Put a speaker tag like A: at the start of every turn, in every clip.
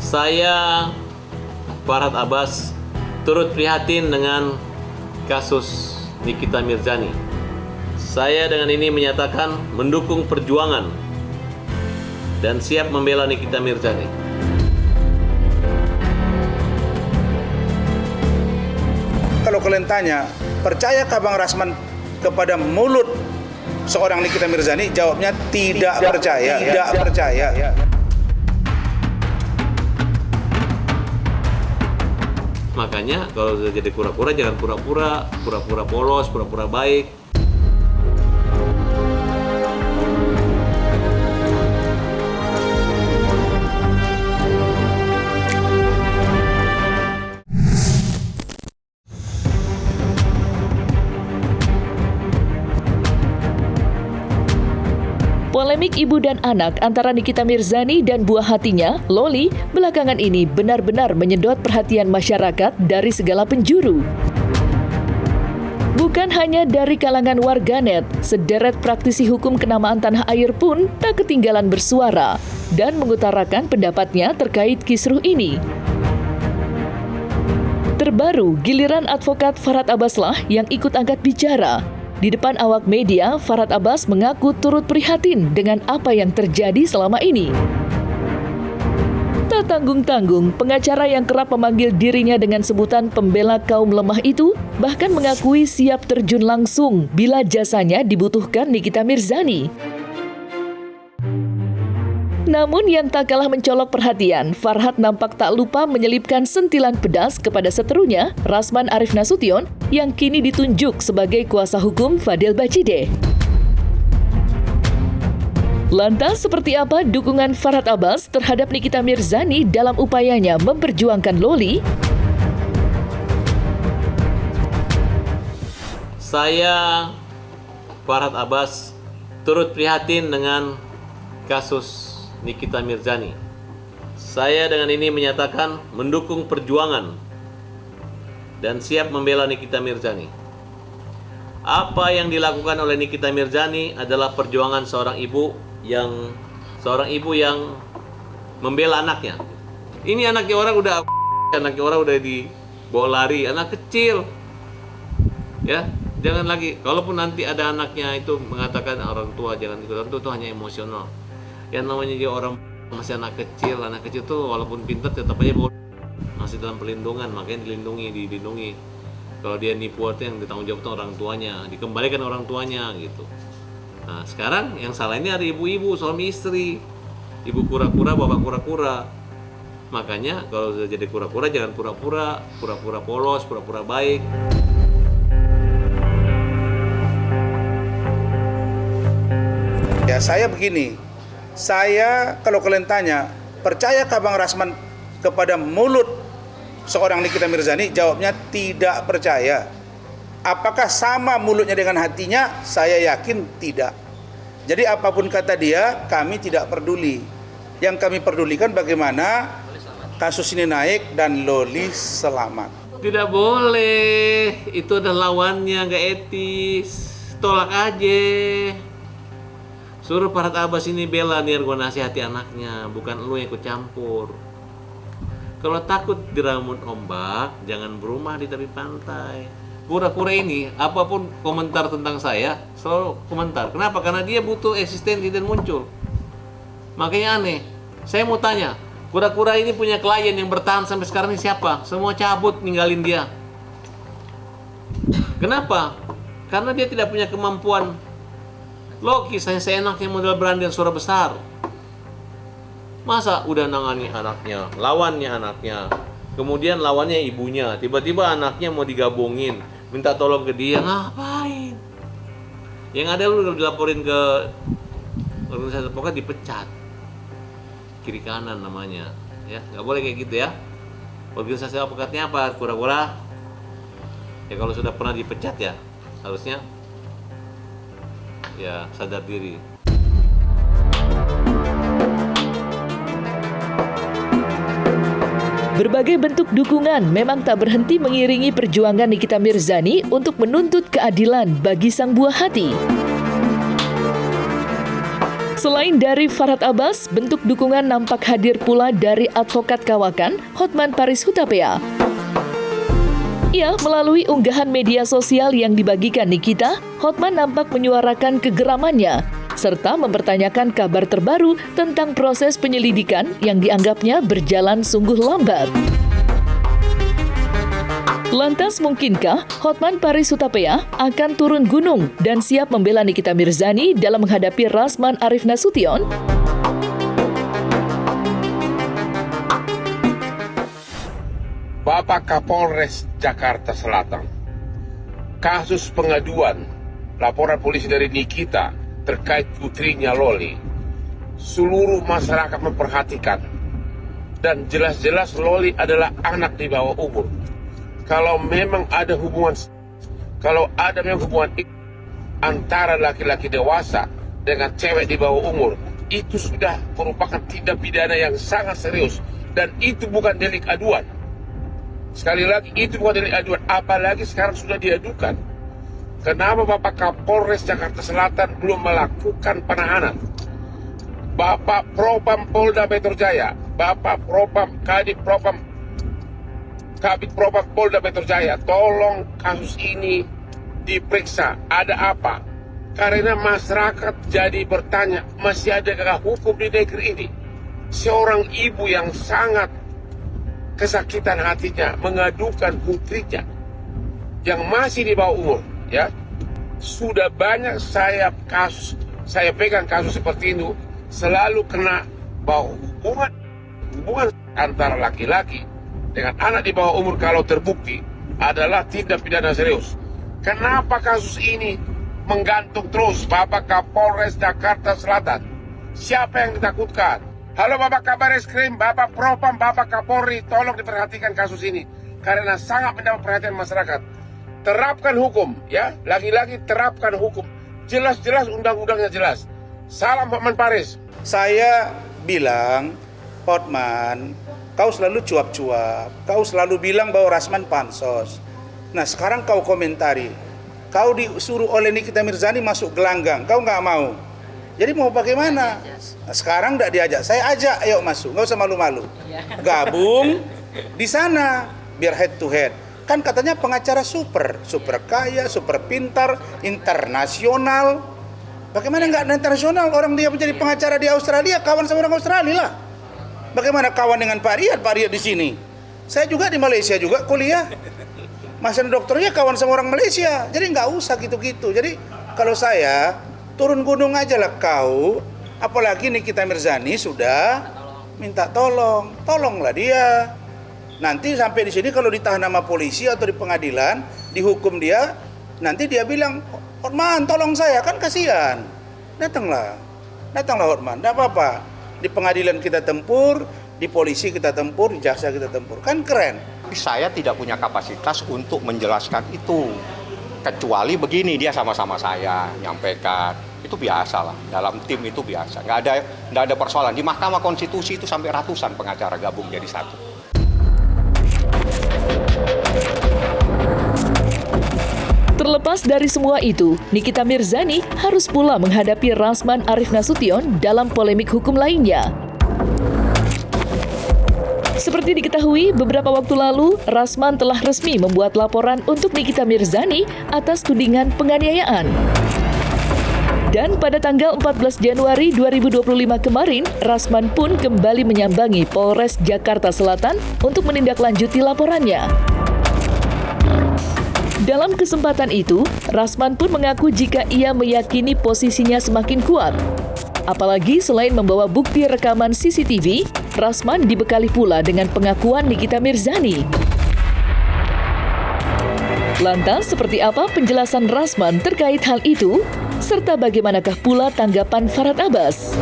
A: Saya, Farhad Abbas, turut prihatin dengan kasus Nikita Mirzani. Saya dengan ini menyatakan mendukung perjuangan dan siap membela Nikita Mirzani.
B: Kalau kalian tanya, percayakah Bang Rasman kepada mulut seorang Nikita Mirzani? Jawabnya tidak percaya.
A: Makanya kalau sudah jadi kura-kura, jangan pura-pura polos, pura-pura baik.
C: Polemik ibu dan anak antara Nikita Mirzani dan buah hatinya, Loli, belakangan ini benar-benar menyedot perhatian masyarakat dari segala penjuru. Bukan hanya dari kalangan warganet, sederet praktisi hukum kenamaan tanah air pun tak ketinggalan bersuara dan mengutarakan pendapatnya terkait kisruh ini. Terbaru, giliran advokat Farhad Abbas lah yang ikut angkat bicara. Di depan awak media, Farhad Abbas mengaku turut prihatin dengan apa yang terjadi selama ini. Tak tanggung-tanggung, pengacara yang kerap memanggil dirinya dengan sebutan pembela kaum lemah itu bahkan mengakui siap terjun langsung bila jasanya dibutuhkan Nikita Mirzani. Namun yang tak kalah mencolok perhatian, Farhad nampak tak lupa menyelipkan sentilan pedas kepada seterunya, Rasman Arif Nasution, yang kini ditunjuk sebagai kuasa hukum Fadil Bachide. Lantas seperti apa dukungan Farhad Abbas terhadap Nikita Mirzani dalam upayanya memperjuangkan Loli?
A: Saya, Farhad Abbas, turut prihatin dengan kasus Nikita Mirzani. Saya dengan ini menyatakan mendukung perjuangan dan siap membela Nikita Mirzani. Apa yang dilakukan oleh Nikita Mirzani adalah perjuangan seorang ibu yang membela anaknya. Ini anaknya orang udah dibawa lari, anak kecil. Ya, jangan lagi. Kalaupun nanti ada anaknya itu mengatakan orang tua jangan ikut, orang tua itu hanya emosional. Yang namanya dia orang masih anak kecil tuh walaupun pintar tetap aja masih dalam perlindungan, makanya dilindungi. Kalau dia nipu itu yang ditanggung jawab orang tuanya, dikembalikan orang tuanya gitu. Nah sekarang yang salah ini ada ibu-ibu, suami istri, ibu kura-kura, bapak kura-kura. Makanya kalau sudah jadi kura-kura jangan pura-pura polos, pura-pura baik.
B: Ya saya begini. Saya, kalau kalian tanya, percayakah Bang Rasman kepada mulut seorang Nikita Mirzani? Jawabnya tidak percaya. Apakah sama mulutnya dengan hatinya? Saya yakin tidak. Jadi apapun kata dia, kami tidak peduli. Yang kami pedulikan bagaimana kasus ini naik dan Loli selamat.
A: Tidak boleh, itu adalah lawannya, gak etis. Tolak aja. Suruh Farhad Abbas ini bela nih, gue nasihati anaknya, bukan lu yang ikut campur. Kalau takut diramun ombak, jangan berumah di tepi pantai. Kura-kura ini, apapun komentar tentang saya, selalu komentar. Kenapa? Karena dia butuh eksistensi dan muncul. Makanya aneh. Saya mau tanya, kura-kura ini punya klien yang bertahan sampai sekarang ini siapa? Semua cabut, ninggalin dia. Kenapa? Karena dia tidak punya kemampuan logis, hanya seenaknya modal berani dan suara besar. Masa udah nangani anaknya, lawannya anaknya, kemudian lawannya ibunya, tiba-tiba anaknya mau digabungin, minta tolong ke dia, ngapain? Yang ada lu udah dilaporin ke organisasi advokat, dipecat. Kiri kanan namanya, ya nggak boleh kayak gitu ya. Organisasi advokatnya apa? Kura-kura. Ya kalau sudah pernah dipecat ya harusnya ya sadar diri.
C: Berbagai bentuk dukungan memang tak berhenti mengiringi perjuangan Nikita Mirzani untuk menuntut keadilan bagi sang buah hati. Selain dari Farhad Abbas, bentuk dukungan nampak hadir pula dari advokat kawakan Hotman Paris Hutapea. Ia melalui unggahan media sosial yang dibagikan Nikita, Hotman nampak menyuarakan kegeramannya serta mempertanyakan kabar terbaru tentang proses penyelidikan yang dianggapnya berjalan sungguh lambat. Lantas mungkinkah Hotman Paris Hutapea akan turun gunung dan siap membela Nikita Mirzani dalam menghadapi Rasman Arief Nasution?
D: Bapak Kapolres Jakarta Selatan, kasus pengaduan laporan polisi dari Nikita terkait putrinya Loli, seluruh masyarakat memperhatikan dan jelas-jelas Loli adalah anak di bawah umur. Kalau memang ada hubungan antara laki-laki dewasa dengan cewek di bawah umur, itu sudah merupakan tindak pidana yang sangat serius dan itu bukan delik aduan. Sekali lagi, itu bukan delik aduan, apalagi sekarang sudah diadukan. Kenapa Bapak Kapolres Jakarta Selatan belum melakukan penahanan? Bapak Propam Polda Metro Jaya, Bapak Propam Kabid Propam Polda Metro Jaya, tolong kasus ini diperiksa. Ada apa? Karena masyarakat jadi bertanya, masih adakah hukum di negeri ini? Seorang ibu yang sangat kesakitan hatinya mengadukan putrinya yang masih di bawah umur. Ya, sudah banyak saya pegang kasus seperti itu, selalu kena bahwa hubungan antara laki-laki dengan anak di bawah umur kalau terbukti adalah tindak pidana serius. Kenapa kasus ini menggantung terus Bapak Kapolres Jakarta Selatan? Siapa yang ditakutkan? Halo Bapak Kabar Eskrim, Bapak Propam, Bapak Kapolri, tolong diperhatikan kasus ini karena sangat mendapat perhatian masyarakat. Terapkan hukum, ya. Lagi-lagi terapkan hukum. Jelas-jelas undang-undangnya jelas. Salam Hotman Paris.
B: Saya bilang, Hotman, kau selalu cuap-cuap. Kau selalu bilang bahwa Rasman pansos. Nah, sekarang kau komentari. Kau disuruh oleh Nikita Mirzani masuk gelanggang. Kau nggak mau. Jadi mau bagaimana? Nah, sekarang nggak diajak. Saya ajak, ayo masuk. Nggak usah malu-malu. Gabung di sana, biar head to head. Kan katanya pengacara super kaya, super pintar, internasional. Bagaimana nggak internasional? Orang dia menjadi pengacara di Australia, kawan sama orang Australia lah. Bagaimana kawan dengan Pak Riyad di sini? Saya juga di Malaysia juga kuliah. Masa dokternya kawan sama orang Malaysia. Jadi nggak usah gitu-gitu. Jadi kalau saya turun gunung aja lah kau. Apalagi Nikita Mirzani sudah minta tolonglah dia. Nanti sampai di sini kalau ditahan sama polisi atau di pengadilan, dihukum dia, nanti dia bilang, Hotman tolong saya, kan kasihan. Datanglah Hotman, tidak apa-apa. Di pengadilan kita tempur, di polisi kita tempur, di jaksa kita tempur, kan keren.
E: Saya tidak punya kapasitas untuk menjelaskan itu. Kecuali begini, dia sama-sama saya nyampaikan. Itu biasa lah, dalam tim itu biasa. Nggak ada persoalan. Di Mahkamah Konstitusi itu sampai ratusan pengacara gabung jadi satu.
C: Terlepas dari semua itu, Nikita Mirzani harus pula menghadapi Rasman Arief Nasution dalam polemik hukum lainnya. Seperti diketahui, beberapa waktu lalu, Rasman telah resmi membuat laporan untuk Nikita Mirzani atas tudingan penganiayaan. Dan pada tanggal 14 Januari 2025 kemarin, Rasman pun kembali menyambangi Polres Jakarta Selatan untuk menindaklanjuti laporannya. Dalam kesempatan itu, Rasman pun mengaku jika ia meyakini posisinya semakin kuat. Apalagi selain membawa bukti rekaman CCTV, Rasman dibekali pula dengan pengakuan Nikita Mirzani. Lantas, seperti apa penjelasan Rasman terkait hal itu? Serta bagaimanakah pula tanggapan Farhad Abbas?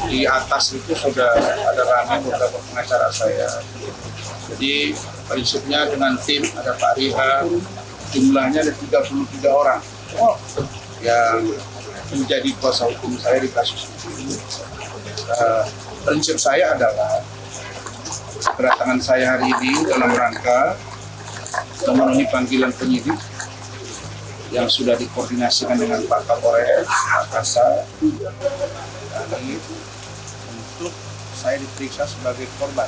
F: Di atas itu sudah ada ramai beberapa pengacara saya. Jadi prinsipnya dengan tim ada Pak Riha, jumlahnya ada 33 orang yang menjadi kuasa hukum saya di kasus ini. Prinsip saya adalah kedatangan saya hari ini dalam rangka memenuhi panggilan penyidik yang sudah dikoordinasikan dengan Pak Kapolres, Pak Kasat, untuk saya diperiksa sebagai korban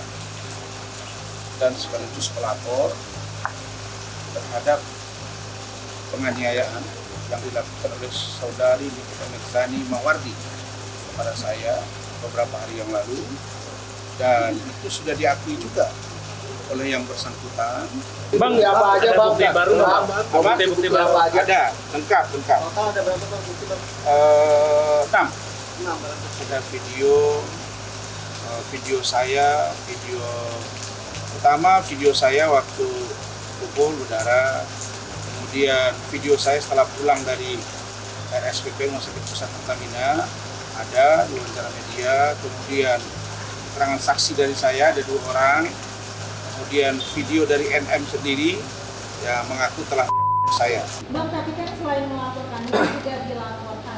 F: dan sekaligus pelapor terhadap penganiayaan yang dilakukan oleh saudari Nikita Mirzani Mawardi kepada saya beberapa hari yang lalu, dan itu sudah diakui juga oleh yang bersangkutan.
G: Bang, apa aja bang? Bukti baru nggak? Bukti baru apa aja?
F: Ada, lengkap.
G: Total ada berapa bang bukti bang?
F: 6. Ada video saya, video pertama video saya waktu pukul udara, kemudian video saya setelah pulang dari RSPP Rumah Sakit Pusat Pertamina, ada di wawancara media, kemudian keterangan saksi dari saya ada 2 orang, kemudian video dari NM sendiri yang mengaku telah saya.
H: Bang, tapi kan selain melaporkan juga dilaporkan.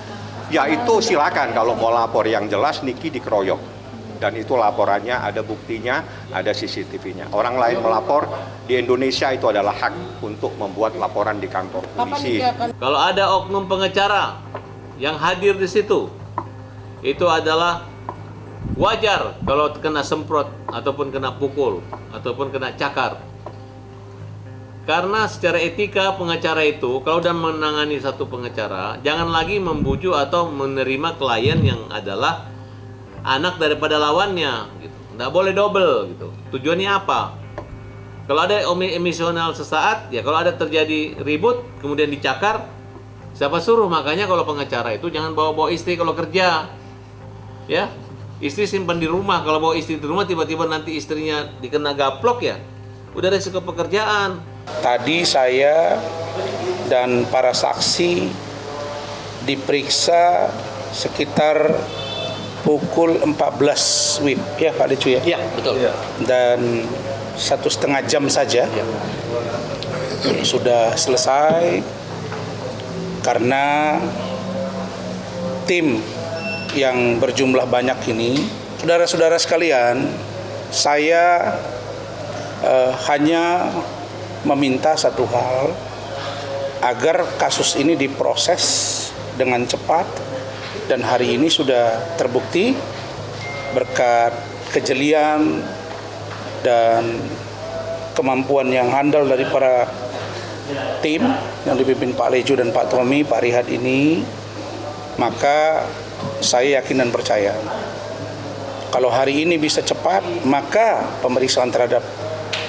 E: Ya itu silakan, kalau mau lapor yang jelas Niki dikeroyok. Dan itu laporannya, ada buktinya, ada CCTV-nya. Orang lain melapor di Indonesia itu adalah hak untuk membuat laporan di kantor polisi.
A: Kalau ada oknum pengacara yang hadir di situ, itu adalah wajar kalau kena semprot ataupun kena pukul ataupun kena cakar. Karena secara etika pengacara itu kalau udah menangani satu pengacara, jangan lagi membujuk atau menerima klien yang adalah anak daripada lawannya gitu. Nggak boleh double gitu. Tujuannya apa? Kalau ada emosional sesaat, ya kalau ada terjadi ribut kemudian dicakar, siapa suruh? Makanya kalau pengacara itu jangan bawa-bawa istri kalau kerja. Ya, istri simpan di rumah. Kalau bawa istri di rumah tiba-tiba nanti istrinya dikena gaplok, ya udah resiko pekerjaan.
B: Tadi saya dan para saksi diperiksa sekitar pukul 14 WIB, ya Pak Decu ya?
A: Iya, betul.
B: Dan 1,5 jam saja sudah selesai karena tim yang berjumlah banyak ini, saudara-saudara sekalian, saya hanya meminta satu hal, agar kasus ini diproses dengan cepat, dan hari ini sudah terbukti berkat kejelian dan kemampuan yang handal dari para tim yang dipimpin Pak Lejo dan Pak Tommy, Pak Rihad ini, maka saya yakin dan percaya kalau hari ini bisa cepat, maka pemeriksaan terhadap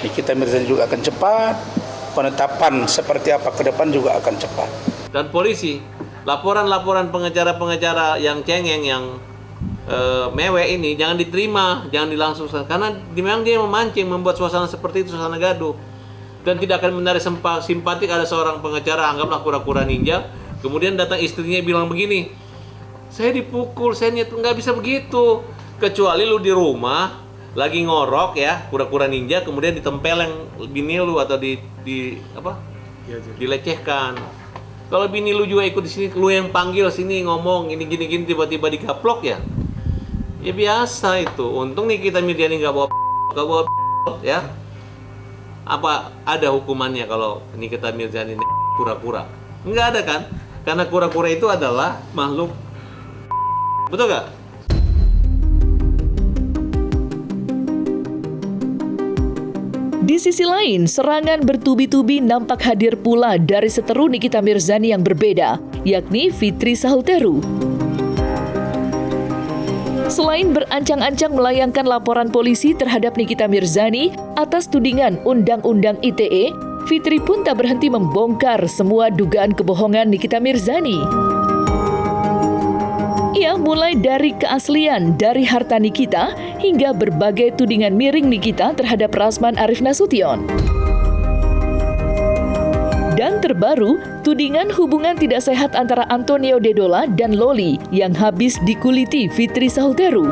B: Nikita Mirzani juga akan cepat, penetapan seperti apa ke depan juga akan cepat.
A: Dan polisi, laporan-laporan pengacara-pengacara yang cengeng, yang mewek ini jangan diterima, jangan dilangsungkan, karena memang dia memancing, membuat suasana seperti itu, suasana gaduh, dan tidak akan menarik simpatik. Ada seorang pengacara, anggaplah kura-kura ninja, kemudian datang istrinya bilang begini, saya dipukul, saya niat, nggak bisa begitu, kecuali lu di rumah lagi ngorok ya, kura-kura ninja, kemudian ditempeleng bini lu atau dilecehkan. Kalau bini lu juga ikut di sini, lu yang panggil sini ngomong ini gini-gini, tiba-tiba digaplok, ya biasa itu. Untung nih kita Mirzani nggak bawa ya. Apa ada hukumannya kalau Nikita Mirzani kura-kura? Nggak ada kan? Karena kura-kura itu adalah makhluk, betul nggak?
C: Di sisi lain, serangan bertubi-tubi nampak hadir pula dari seteru Nikita Mirzani yang berbeda, yakni Fitri Sahuteru. Selain berancang-ancang melayangkan laporan polisi terhadap Nikita Mirzani atas tudingan Undang-Undang ITE, Fitri pun tak berhenti membongkar semua dugaan kebohongan Nikita Mirzani. Ia mulai dari keaslian dari harta Nikita hingga berbagai tudingan miring Nikita terhadap Rasman Arif Nasution. Dan terbaru, tudingan hubungan tidak sehat antara Antonio Dedola dan Loli yang habis dikuliti Fitri Sahuteru.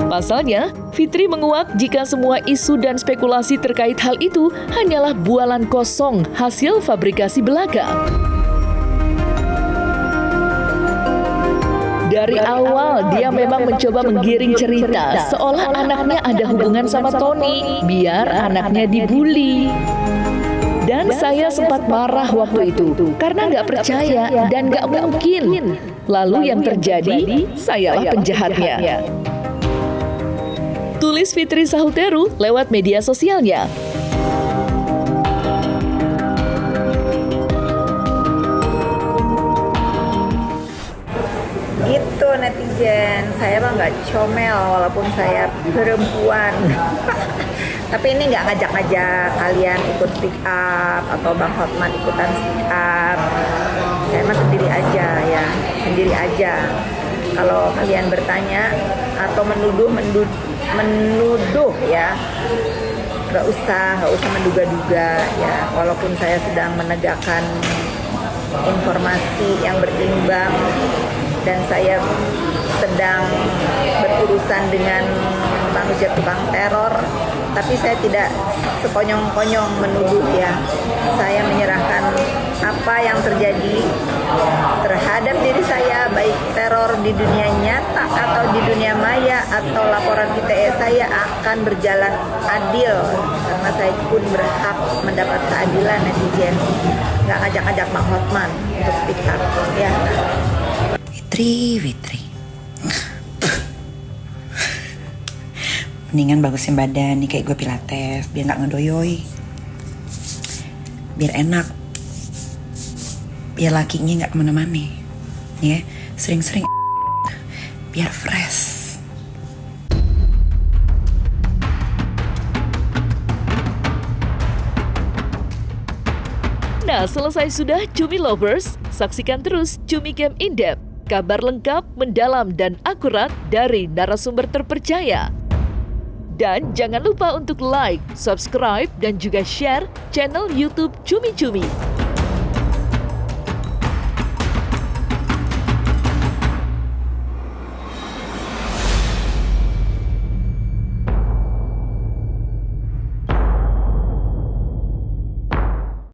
C: Pasalnya, Fitri menguak jika semua isu dan spekulasi terkait hal itu hanyalah bualan kosong hasil fabrikasi belaka. Dari awal, dia memang mencoba menggiring cerita seolah anaknya ada hubungan sama Tony, biar anaknya dibully. Dan saya sempat marah waktu itu karena nggak percaya dan nggak mungkin. Lalu yang terjadi, sayalah penjahatnya. Tulis Fitri Sahuteru lewat media sosialnya.
I: Gitu netizen, saya mah nggak comel walaupun saya perempuan. Tapi ini nggak ngajak-ngajak kalian ikut speak up atau Bang Hotman ikutan speak up. Saya mah sendiri aja ya, sendiri aja. Kalau kalian bertanya atau menuduh ya, nggak usah menduga-duga ya. Walaupun saya sedang menegakkan informasi yang berimbang dan saya sedang berurusan dengan manusia tukang teror, tapi saya tidak sekonyong-konyong menuduh ya. Saya menyerahkan apa yang terjadi terhadap diri saya, baik teror di dunia nyata atau di dunia maya atau laporan ITE, saya akan berjalan adil karena saya pun berhak mendapat keadilan netizen. Nggak ngajak-ngajak Bang Hotman untuk speak up ya.
J: Fitri. Mendingan bagusin badan nih kayak gue pilates biar nggak ngedoyoi, biar enak, biar lakinya nggak kemana-mana ya, sering-sering biar fresh.
C: Nah, selesai sudah Cumi Lovers, saksikan terus Cumi Game In-Depth, kabar lengkap, mendalam, dan akurat dari narasumber terpercaya. Dan jangan lupa untuk like, subscribe, dan juga share channel YouTube Cumi Cumi.